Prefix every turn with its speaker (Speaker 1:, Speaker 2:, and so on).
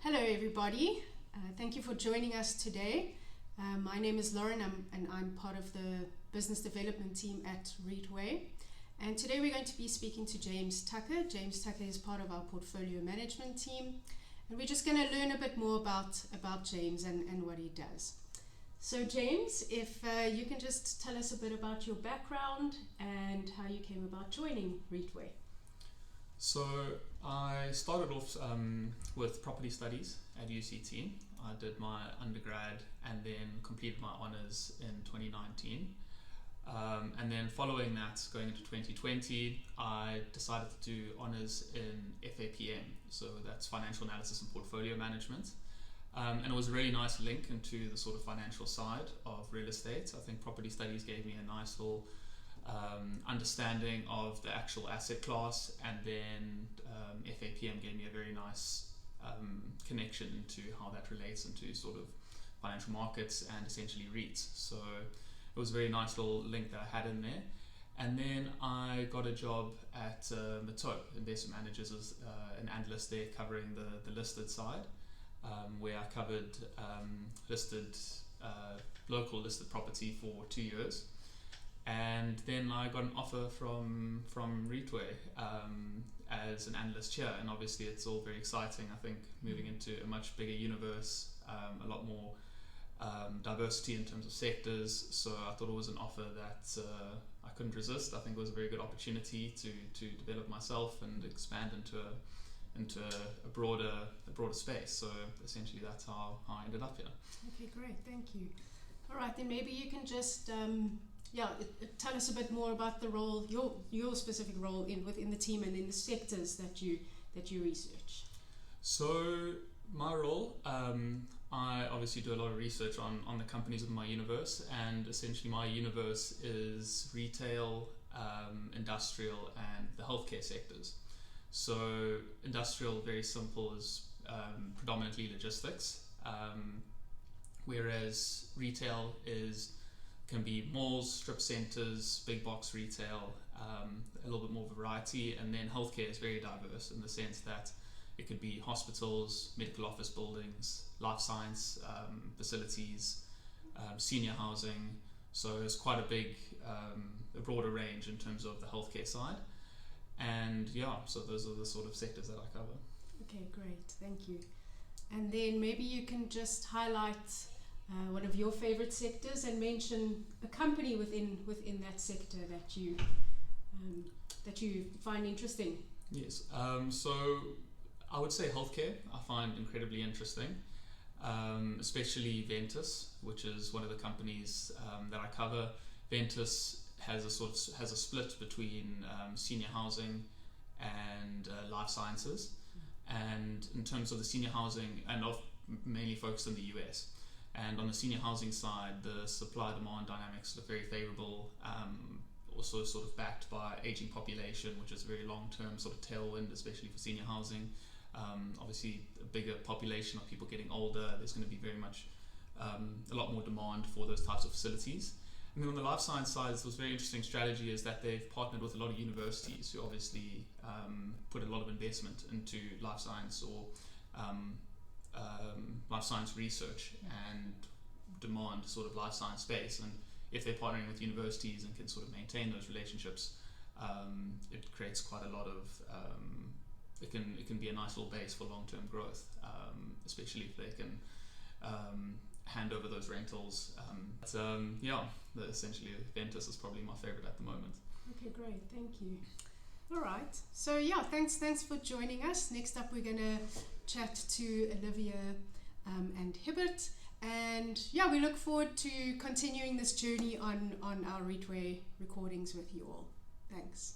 Speaker 1: Hello everybody, thank you for joining us today. My name is Lauren and I'm part of the business development team at Reitway. And today we're going to be speaking to James Tucker. James Tucker is part of our portfolio management team. And we're just going to learn a bit more about James and what he does. So James, if you can just tell us a bit about your background and how you came about joining Reitway.
Speaker 2: So I started off with property studies at UCT. I did my undergrad and then completed my honours in 2019. And then following that, going into 2020, I decided to do honours in FAPM. So that's Financial Analysis and Portfolio Management. And it was a really nice link into the sort of financial side of real estate. I think property studies gave me a nice little understanding of the actual asset class, and then FAPM gave me a very nice connection into how that relates into sort of financial markets and essentially REITs. So it was a very nice little link that I had in there. And then I got a job at Mato Investment Managers as an analyst there, covering the listed side, where I covered local listed property for 2 years. And then I got an offer from Reitway as an analyst here, and obviously it's all very exciting. I think moving into a much bigger universe, a lot more diversity in terms of sectors. So I thought it was an offer that I couldn't resist. I think it was a very good opportunity to develop myself and expand into a broader space. So essentially that's how I ended up here.
Speaker 1: Okay, great, thank you. All right, then maybe you can just tell us a bit more about the role, your specific role within the team and in the sectors that you research.
Speaker 2: So my role, I obviously do a lot of research on the companies within my universe, and essentially my universe is retail, industrial, and the healthcare sectors. So industrial, very simple, is predominantly logistics, whereas retail can be malls, strip centers, big box retail, a little bit more variety. And then healthcare is very diverse in the sense that it could be hospitals, medical office buildings, life science facilities, senior housing. So it's quite a broader range in terms of the healthcare side. And so those are the sort of sectors that I cover.
Speaker 1: Okay, great, thank you. And then maybe you can just highlight one of your favorite sectors and mention a company within that sector that you find interesting.
Speaker 2: Yes, so I would say healthcare I find incredibly interesting, especially Ventus, which is one of the companies that I cover. Ventus has a split between senior housing and life sciences, and in terms of the senior housing, and mainly focused in the US. And on the senior housing side, the supply-demand dynamics look very favourable, also sort of backed by ageing population, which is a very long-term sort of tailwind, especially for senior housing. Obviously, a bigger population of people getting older, there's going to be very much a lot more demand for those types of facilities. And then on the life science side, what's very interesting strategy is that they've partnered with a lot of universities who obviously put a lot of investment into life science or life science research and demand sort of life science space. And if they're partnering with universities and can sort of maintain those relationships, it creates quite a lot of it can be a nice little base for long-term growth, especially if they can hand over those rentals. Essentially Ventus is probably my favorite at the moment.
Speaker 1: Okay, great, thank you. All right, so thanks for joining us. Next up we're going to chat to Olivia and Hibbert, and we look forward to continuing this journey on our Reitway recordings with you all. Thanks.